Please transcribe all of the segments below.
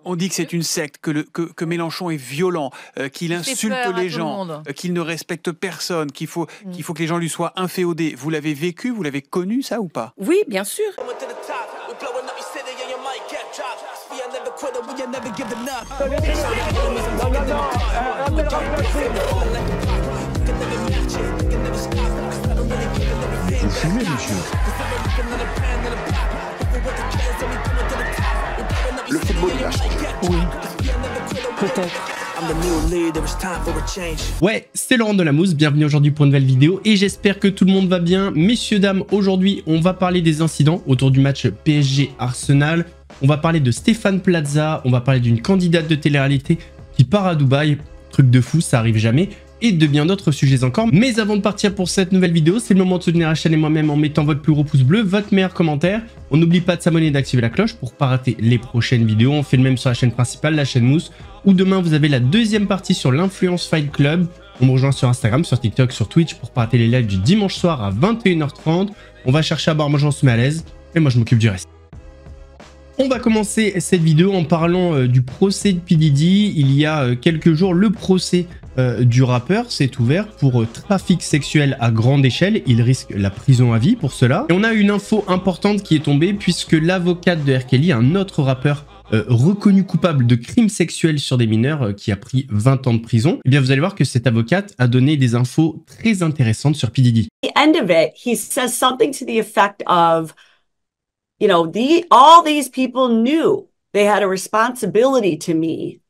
On dit que c'est une secte, que Mélenchon est violent, qu'il insulte les gens, qu'il ne respecte personne, qu'il faut que les gens lui soient inféodés. Vous l'avez vécu, vous l'avez connu ça ou pas? Oui, bien sûr. Vous fumez, monsieur? Le football, il a changé. Oui, peut-être. Ouais, c'est Laurent Delamousse, bienvenue aujourd'hui pour une nouvelle vidéo et j'espère que tout le monde va bien. Messieurs, dames, aujourd'hui on va parler des incidents autour du match PSG-Arsenal. On va parler de Stéphane Plaza, on va parler d'une candidate de télé-réalité qui part à Dubaï. Truc de fou, ça arrive jamais. Et de bien d'autres sujets encore. Mais avant de partir pour cette nouvelle vidéo, c'est le moment de soutenir la chaîne et moi-même en mettant votre plus gros pouce bleu, votre meilleur commentaire. On n'oublie pas de s'abonner et d'activer la cloche pour ne pas rater les prochaines vidéos. On fait le même sur la chaîne principale, la chaîne Mousse, où demain vous avez la deuxième partie sur l'Influence Fight Club. On me rejoint sur Instagram, sur TikTok, sur Twitch pour ne pas rater les lives du dimanche soir à 21h30. On va chercher à boire, moi j'en se met à l'aise, et moi je m'occupe du reste. On va commencer cette vidéo en parlant du procès de P. Diddy. Il y a quelques jours, le procès du rappeur s'est ouvert pour trafic sexuel à grande échelle. Il risque la prison à vie pour cela. Et on a une info importante qui est tombée puisque l'avocate de R. Kelly, un autre rappeur reconnu coupable de crimes sexuels sur des mineurs qui a pris 20 ans de prison, eh bien vous allez voir que cette avocate a donné des infos très intéressantes sur P. Diddy. At the end of it, he says something to the effect of, you know, all these people knew they had a responsibility to me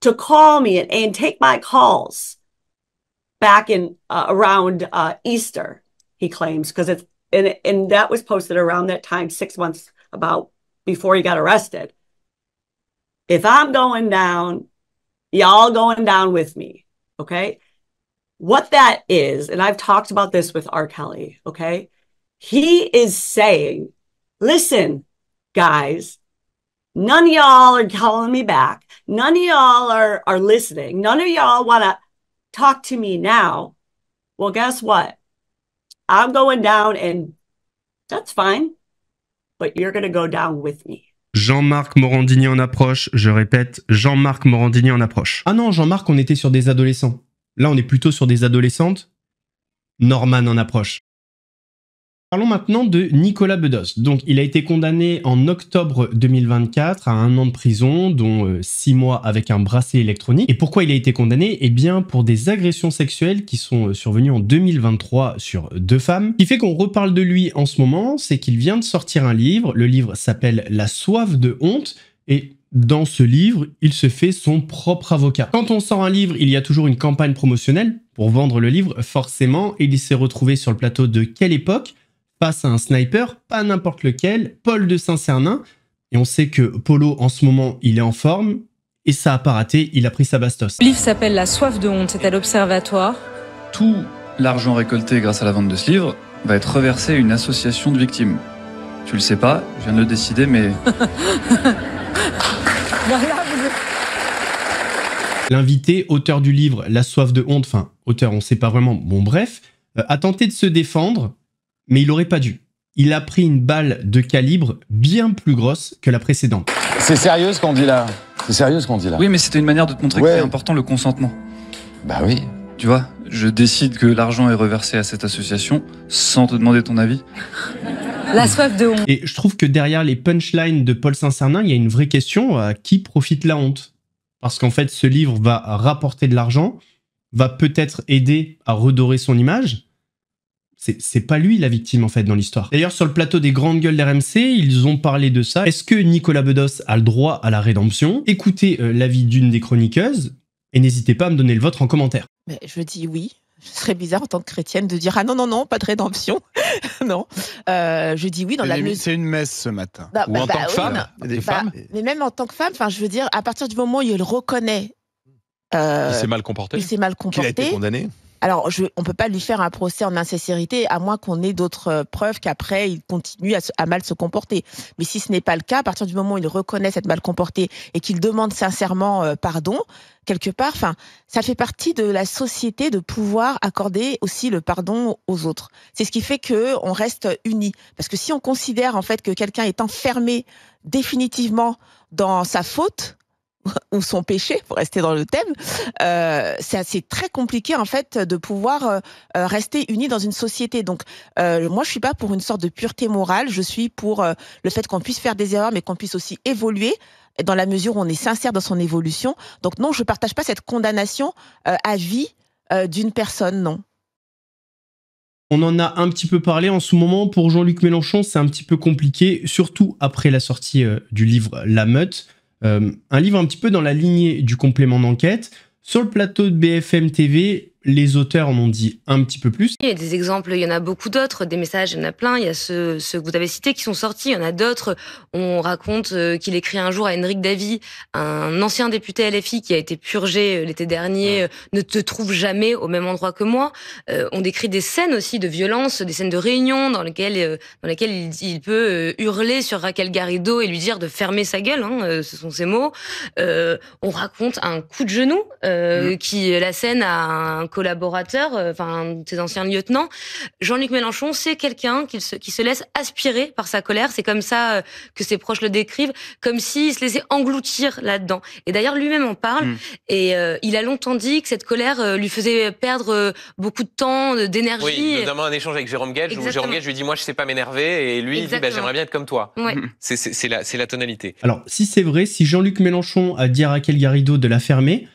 to call me and take my calls back in around Easter, he claims, because it's and that was posted around that time, 6 months about before he got arrested. If I'm going down, y'all going down with me, okay? What that is, and I've talked about this with R. Kelly, okay? He is saying, listen, guys, none of y'all are calling me back. None of y'all are listening. None of y'all want to talk to me now. Well, guess what? I'm going down and that's fine, but you're going to go down with me. Jean-Marc Morandini en approche, je répète, Jean-Marc Morandini en approche. Ah non, Jean-Marc, on était sur des adolescents. Là, on est plutôt sur des adolescentes. Norman en approche. Parlons maintenant de Nicolas Bedos. Donc, il a été condamné en octobre 2024 à 1 an de prison, dont 6 mois avec un bracelet électronique. Et pourquoi il a été condamné? Eh bien, pour des agressions sexuelles qui sont survenues en 2023 sur 2 femmes. Ce qui fait qu'on reparle de lui en ce moment, c'est qu'il vient de sortir un livre. Le livre s'appelle La soif de honte. Et dans ce livre, il se fait son propre avocat. Quand on sort un livre, il y a toujours une campagne promotionnelle pour vendre le livre, forcément. Et il s'est retrouvé sur le plateau de Quelle époque? Face à un sniper, pas n'importe lequel, Paul de Saint-Cernin. Et on sait que Polo, en ce moment, il est en forme. Et ça a pas raté, il a pris sa bastos. Le livre s'appelle La soif de honte, c'est à l'Observatoire. Tout l'argent récolté grâce à la vente de ce livre va être reversé à une association de victimes. Tu le sais pas, je viens de le décider, mais... L'invité, auteur du livre La soif de honte, enfin, auteur, on sait pas vraiment, bon bref, a tenté de se défendre, mais il aurait pas dû. Il a pris une balle de calibre bien plus grosse que la précédente. C'est sérieux ce qu'on dit là? C'est sérieux ce qu'on dit là? Oui, mais c'était une manière de te montrer que c'est important le consentement. Bah oui. Tu vois, je décide que l'argent est reversé à cette association sans te demander ton avis. La soif de honte. Et je trouve que derrière les punchlines de Paul Saint-Cernin, il y a une vraie question, à qui profite la honte? Parce qu'en fait, ce livre va rapporter de l'argent, va peut-être aider à redorer son image. C'est pas lui la victime en fait dans l'histoire. D'ailleurs sur le plateau des grandes gueules d'RMC, ils ont parlé de ça. Est-ce que Nicolas Bedos a le droit à la rédemption? Écoutez l'avis d'une des chroniqueuses et n'hésitez pas à me donner le vôtre en commentaire. Mais je dis oui. Ce serait bizarre en tant que chrétienne de dire ah non non non pas de rédemption. Non. Je dis oui dans la mesure. C'est une messe ce matin. Ou en tant que femme, des femmes. Mais même en tant que femme, enfin je veux dire à partir du moment où il reconnaît. Il s'est mal comporté. Il s'est mal comporté. Qu'il a été condamné. Alors, on ne peut pas lui faire un procès en insincérité, à moins qu'on ait d'autres preuves qu'après, il continue à mal se comporter. Mais si ce n'est pas le cas, à partir du moment où il reconnaît s'être mal comporté et qu'il demande sincèrement pardon, quelque part, ça fait partie de la société de pouvoir accorder aussi le pardon aux autres. C'est ce qui fait qu'on reste unis. Parce que si on considère en fait que quelqu'un est enfermé définitivement dans sa faute, ou son péché, pour rester dans le thème, c'est très compliqué en fait de pouvoir rester unis dans une société. Donc moi je suis pas pour une sorte de pureté morale, je suis pour le fait qu'on puisse faire des erreurs mais qu'on puisse aussi évoluer dans la mesure où on est sincère dans son évolution. Donc non, je partage pas cette condamnation à vie d'une personne, non. On en a un petit peu parlé en ce moment. Pour Jean-Luc Mélenchon, c'est un petit peu compliqué, surtout après la sortie du livre La Meute. Un livre un petit peu dans la lignée du complément d'enquête. Sur le plateau de BFM TV, les auteurs en ont dit un petit peu plus. Il y a des exemples, il y en a beaucoup d'autres, des messages, il y en a plein. Il y a ceux que vous avez cités qui sont sortis. Il y en a d'autres. On raconte qu'il écrit un jour à Henrik Davy, un ancien député LFI qui a été purgé l'été dernier, ne te trouve jamais au même endroit que moi. On décrit des scènes aussi de violence, des scènes de réunion dans lesquelles il peut hurler sur Raquel Garrido et lui dire de fermer sa gueule. Ce sont ses mots. On raconte un coup de genou qui la scène à un collaborateur, un de ses anciens lieutenants. Jean-Luc Mélenchon, c'est quelqu'un qui se laisse aspirer par sa colère. C'est comme ça que ses proches le décrivent, comme s'il se laissait engloutir là-dedans. Et d'ailleurs, lui-même en parle. Et il a longtemps dit que cette colère lui faisait perdre beaucoup de temps, d'énergie. Oui, notamment un échange avec Jérôme Guedj, où Jérôme Guedj lui dit « Moi, je sais pas m'énerver », et lui, il dit « J'aimerais bien être comme toi ouais. ». C'est la tonalité. Alors, si c'est vrai, si Jean-Luc Mélenchon a dit à Raquel Garrido de la fermer,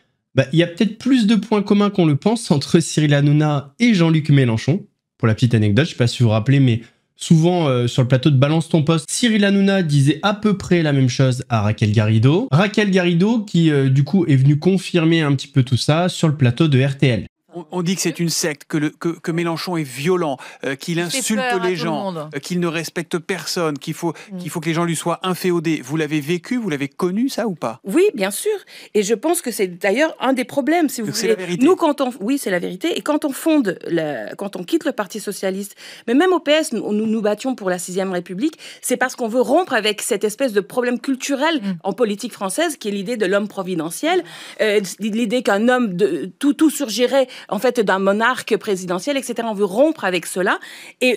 il y a peut-être plus de points communs qu'on le pense entre Cyril Hanouna et Jean-Luc Mélenchon. Pour la petite anecdote, je ne sais pas si vous vous rappelez, mais souvent sur le plateau de Balance ton poste, Cyril Hanouna disait à peu près la même chose à Raquel Garrido. Raquel Garrido qui du coup est venue confirmer un petit peu tout ça sur le plateau de RTL. On dit que c'est une secte, que Mélenchon est violent, qu'il insulte les gens, qu'il ne respecte personne, qu'il faut que les gens lui soient inféodés. Vous l'avez vécu, vous l'avez connu ça ou pas? Oui, bien sûr. Et je pense que c'est d'ailleurs un des problèmes, si vous voulez. C'est la vérité. Nous, oui, c'est la vérité. Et quand on quitte le Parti socialiste, mais même au PS, nous battions pour la 6e République, c'est parce qu'on veut rompre avec cette espèce de problème culturel en politique française, qui est l'idée de l'homme providentiel, l'idée qu'un homme tout surgirait en fait d'un monarque présidentiel, etc. On veut rompre avec cela.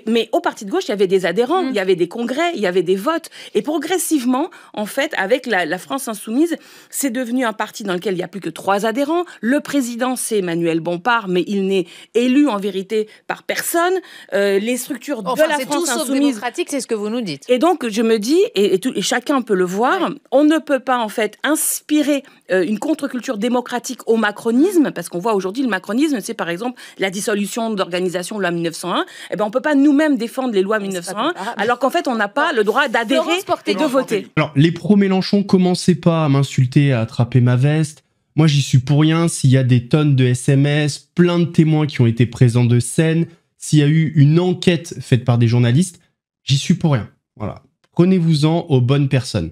Mais au Parti de gauche, il y avait des adhérents, il y avait des congrès, il y avait des votes. Et progressivement, en fait, avec la France insoumise, c'est devenu un parti dans lequel il n'y a plus que 3 adhérents. Le président, c'est Emmanuel Bompard, mais il n'est élu en vérité par personne. Les structures de la France insoumise... démocratique, c'est ce que vous nous dites. Et donc, je me dis, et chacun peut le voir, on ne peut pas en fait inspirer une contre-culture démocratique au macronisme, parce qu'on voit aujourd'hui le macronisme, c'est par exemple la dissolution d'organisations loi 1901. Eh ben, on peut pas nous-mêmes défendre les lois 1901, alors qu'en fait, on n'a pas le droit d'adhérer et de voter. Alors, les pro-Mélenchon, commencez pas à m'insulter, à attraper ma veste. Moi, j'y suis pour rien. S'il y a des tonnes de SMS, plein de témoins qui ont été présents de scène, s'il y a eu une enquête faite par des journalistes, j'y suis pour rien. Voilà. Prenez-vous-en aux bonnes personnes.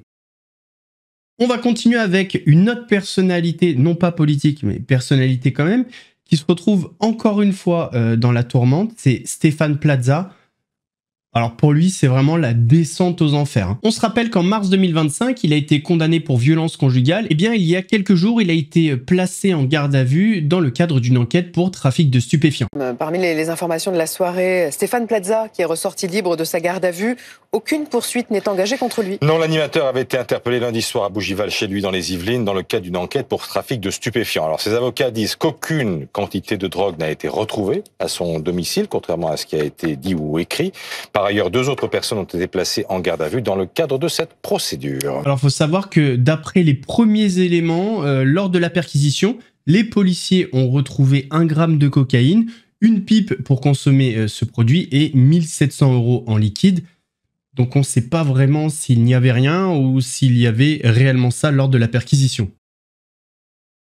On va continuer avec une autre personnalité, non pas politique, mais personnalité quand même, qui se retrouve encore une fois dans la tourmente, c'est Stéphane Plaza. Alors pour lui, c'est vraiment la descente aux enfers. On se rappelle qu'en mars 2025, il a été condamné pour violence conjugale. Eh bien, il y a quelques jours, il a été placé en garde à vue dans le cadre d'une enquête pour trafic de stupéfiants. Parmi les informations de la soirée, Stéphane Plaza, qui est ressorti libre de sa garde à vue, aucune poursuite n'est engagée contre lui. Non, l'animateur avait été interpellé lundi soir à Bougival chez lui dans les Yvelines dans le cadre d'une enquête pour trafic de stupéfiants. Alors ses avocats disent qu'aucune quantité de drogue n'a été retrouvée à son domicile, contrairement à ce qui a été dit ou écrit. Par ailleurs, 2 autres personnes ont été placées en garde à vue dans le cadre de cette procédure. Alors, il faut savoir que d'après les premiers éléments, lors de la perquisition, les policiers ont retrouvé 1 gramme de cocaïne, une pipe pour consommer ce produit et 1 700 € en liquide. Donc, on ne sait pas vraiment s'il n'y avait rien ou s'il y avait réellement ça lors de la perquisition.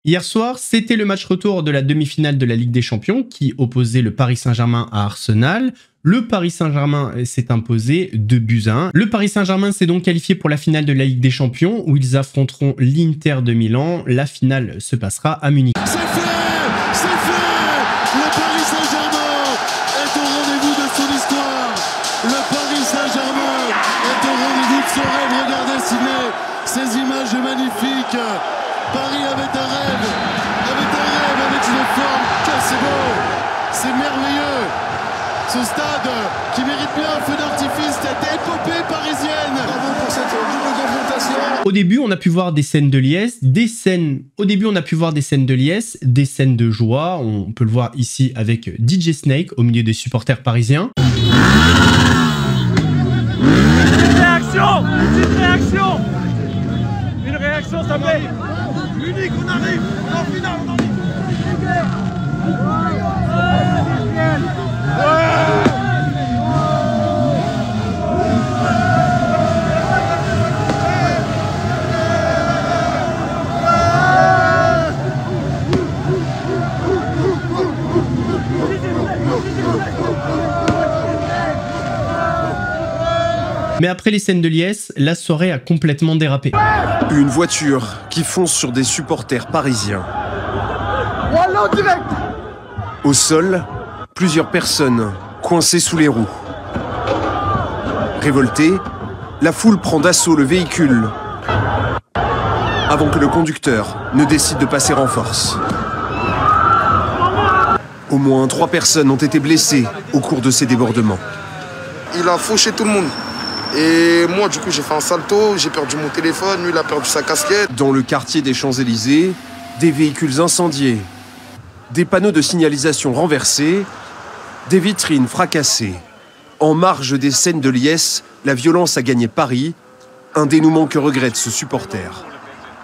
Hier soir, c'était le match retour de la demi-finale de la Ligue des Champions qui opposait le Paris Saint-Germain à Arsenal. Le Paris Saint-Germain s'est imposé 2-1. Le Paris Saint-Germain s'est donc qualifié pour la finale de la Ligue des Champions où ils affronteront l'Inter de Milan. La finale se passera à Munich. C'est fait! C'est fait! Le Paris Saint-Germain est au rendez-vous de son histoire. Le Paris Saint-Germain est au rendez-vous de son rêve. Regardez ces images magnifiques. Paris avait un rêve avec une forme. C'est beau, c'est merveilleux. Ce stade qui mérite bien un feu d'artifice, cette épopée parisienne. Bravo pour cette double confrontation. Au début, on a pu voir des scènes de liesse, des scènes de joie. On peut le voir ici avec DJ Snake au milieu des supporters parisiens. Une réaction, ça plaît. Unique, on arrive, on est en finale, on en est. Mais après les scènes de liesse, la soirée a complètement dérapé. Une voiture qui fonce sur des supporters parisiens. Au sol, plusieurs personnes coincées sous les roues. Révoltée, la foule prend d'assaut le véhicule avant que le conducteur ne décide de passer en force. Au moins 3 personnes ont été blessées au cours de ces débordements. Il a fauché tout le monde. Et moi, du coup, j'ai fait un salto, j'ai perdu mon téléphone, lui, il a perdu sa casquette. Dans le quartier des Champs-Élysées, des véhicules incendiés, des panneaux de signalisation renversés, des vitrines fracassées. En marge des scènes de liesse, la violence a gagné Paris, un dénouement que regrette ce supporter.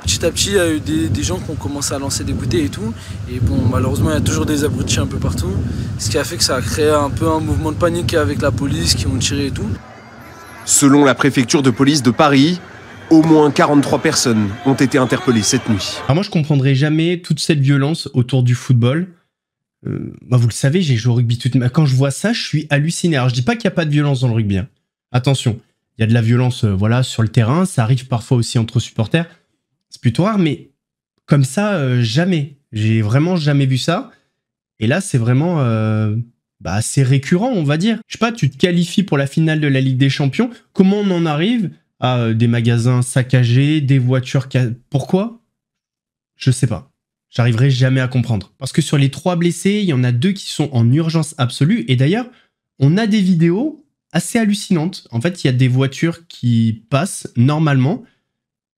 Petit à petit, il y a eu des gens qui ont commencé à lancer des bouteilles et tout. Et bon, malheureusement, il y a toujours des abrutis un peu partout. Ce qui a fait que ça a créé un peu un mouvement de panique avec la police qui ont tiré et tout. Selon la préfecture de police de Paris, au moins 43 personnes ont été interpellées cette nuit. Alors moi, je comprendrai jamais toute cette violence autour du football. Vous le savez, j'ai joué au rugby toute ma vie. Quand je vois ça, je suis halluciné. Alors, je dis pas qu'il n'y a pas de violence dans le rugby. Hein. Attention, il y a de la violence voilà, sur le terrain. Ça arrive parfois aussi entre supporters. C'est plutôt rare, mais comme ça, jamais. J'ai vraiment jamais vu ça. Et là, c'est vraiment assez récurrent, on va dire. Je sais pas, tu te qualifies pour la finale de la Ligue des Champions. Comment on en arrive à des magasins saccagés, des voitures... Pourquoi? Je sais pas. J'arriverai jamais à comprendre. Parce que sur les 3 blessés, il y en a 2 qui sont en urgence absolue. Et d'ailleurs, on a des vidéos assez hallucinantes. En fait, il y a des voitures qui passent normalement.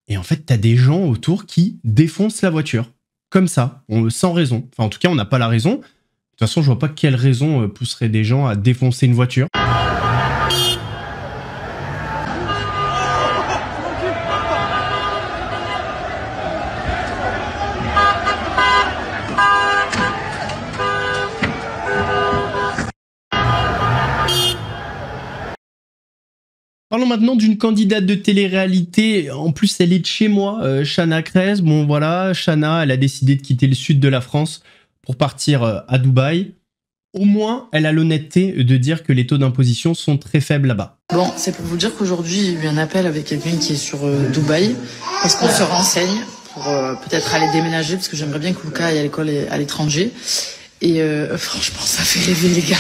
Et en fait, tu as des gens autour qui défoncent la voiture. Comme ça, sans raison. Enfin, en tout cas, on n'a pas la raison. De toute façon, je vois pas quelle raison pousserait des gens à défoncer une voiture. Parlons maintenant d'une candidate de télé-réalité. En plus, elle est de chez moi, Chana Cres. Bon, voilà, Chana, elle a décidé de quitter le sud de la France pour partir à Dubaï. Au moins, elle a l'honnêteté de dire que les taux d'imposition sont très faibles là-bas. Bon, c'est pour vous dire qu'aujourd'hui, il y a eu un appel avec quelqu'un qui est sur Dubaï, parce qu'on se renseigne pour peut-être aller déménager, parce que j'aimerais bien que Lucas aille à l'école à l'étranger. Et franchement, ça fait rêver les gars.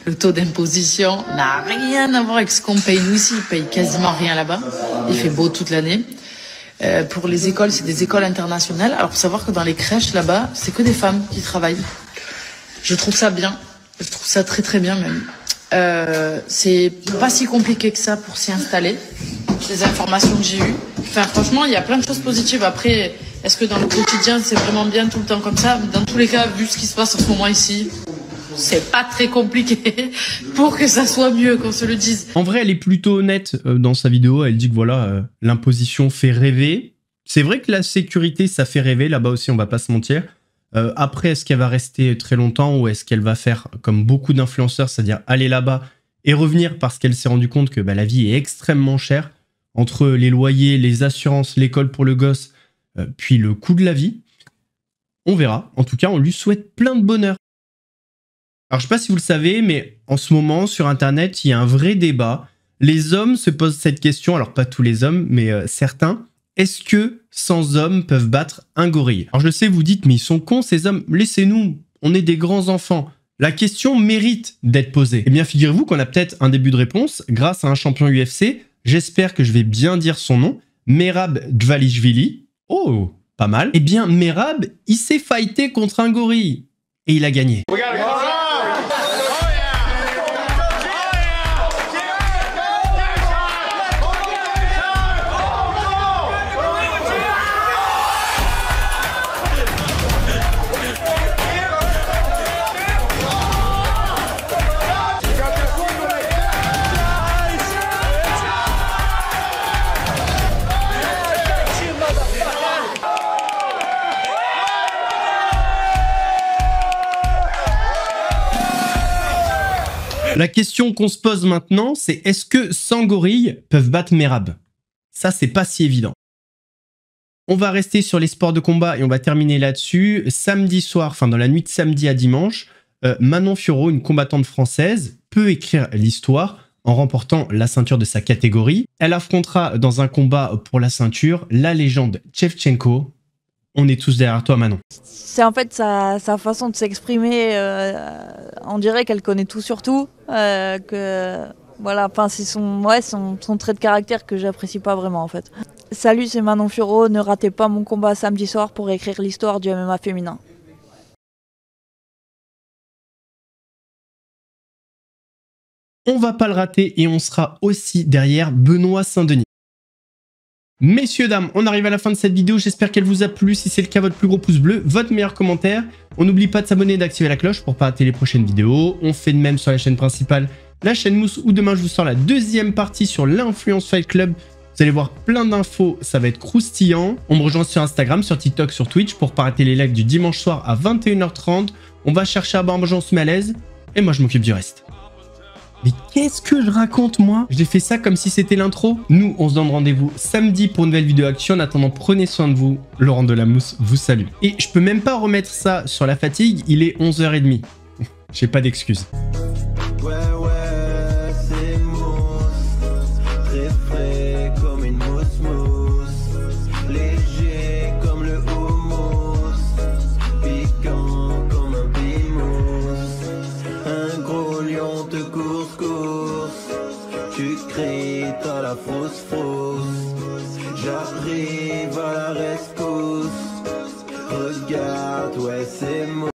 Le taux d'imposition n'a rien à voir avec ce qu'on paye nous ici. On paye quasiment rien là-bas. Il fait beau toute l'année. Pour les écoles, c'est des écoles internationales. Alors, faut savoir que dans les crèches là-bas, c'est que des femmes qui travaillent. Je trouve ça bien. Je trouve ça très très bien même. C'est pas si compliqué que ça pour s'y installer. Les informations que j'ai eues. Enfin, franchement, il y a plein de choses positives. Après, est-ce que dans le quotidien, c'est vraiment bien tout le temps comme ça? Dans tous les cas, vu ce qui se passe en ce moment ici, c'est pas très compliqué pour que ça soit mieux, qu'on se le dise. En vrai, elle est plutôt honnête dans sa vidéo. Elle dit que voilà, l'imposition fait rêver. C'est vrai que la sécurité, ça fait rêver. Là-bas aussi, on va pas se mentir. Après, est-ce qu'elle va rester très longtemps ou est-ce qu'elle va faire comme beaucoup d'influenceurs, c'est-à-dire aller là-bas et revenir parce qu'elle s'est rendue compte que la vie est extrêmement chère entre les loyers, les assurances, l'école pour le gosse, puis le coût de la vie. On verra. En tout cas, on lui souhaite plein de bonheur. Alors, je sais pas si vous le savez, mais en ce moment, sur Internet, il y a un vrai débat. Les hommes se posent cette question, alors pas tous les hommes, mais certains. Est-ce que 100 hommes peuvent battre un gorille? Alors, je sais, vous dites, mais ils sont cons, ces hommes. Laissez-nous, on est des grands enfants. La question mérite d'être posée. Eh bien, figurez-vous qu'on a peut-être un début de réponse grâce à un champion UFC. J'espère que je vais bien dire son nom. Merab Dvalishvili. Oh, pas mal. Eh bien, Merab, il s'est fighté contre un gorille. Et il a gagné. La question qu'on se pose maintenant, c'est est-ce que 100 gorilles peuvent battre Merab? Ça, c'est pas si évident. On va rester sur les sports de combat et on va terminer là-dessus. Samedi soir, enfin dans la nuit de samedi à dimanche, Manon Fiorot, une combattante française, peut écrire l'histoire en remportant la ceinture de sa catégorie. Elle affrontera dans un combat pour la ceinture la légende Shevchenko. On est tous derrière toi, Manon. C'est en fait sa façon de s'exprimer. On dirait qu'elle connaît tout sur tout. Voilà, enfin, c'est son trait de caractère que j'apprécie pas vraiment en fait. Salut, c'est Manon Fiorot. Ne ratez pas mon combat samedi soir pour écrire l'histoire du MMA féminin. On va pas le rater et on sera aussi derrière Benoît Saint-Denis. Messieurs, dames, on arrive à la fin de cette vidéo. J'espère qu'elle vous a plu. Si c'est le cas, votre plus gros pouce bleu, votre meilleur commentaire. On n'oublie pas de s'abonner et d'activer la cloche pour pas rater les prochaines vidéos. On fait de même sur la chaîne principale, la chaîne Mousse, où demain je vous sors la deuxième partie sur l'Influence Fight Club. Vous allez voir plein d'infos, ça va être croustillant. On me rejoint sur Instagram, sur TikTok, sur Twitch pour pas rater les lives du dimanche soir à 21h30. On va chercher à boire un malaise et moi je m'occupe du reste. Mais qu'est-ce que je raconte, moi? J'ai fait ça comme si c'était l'intro. Nous, on se donne rendez-vous samedi pour une nouvelle vidéo action. En attendant, prenez soin de vous. Laurent Delamousse vous salue. Et je peux même pas remettre ça sur la fatigue. Il est 11h30. J'ai pas d'excuses. J'arrive à la rescousse. Regarde, ouais, c'est moi.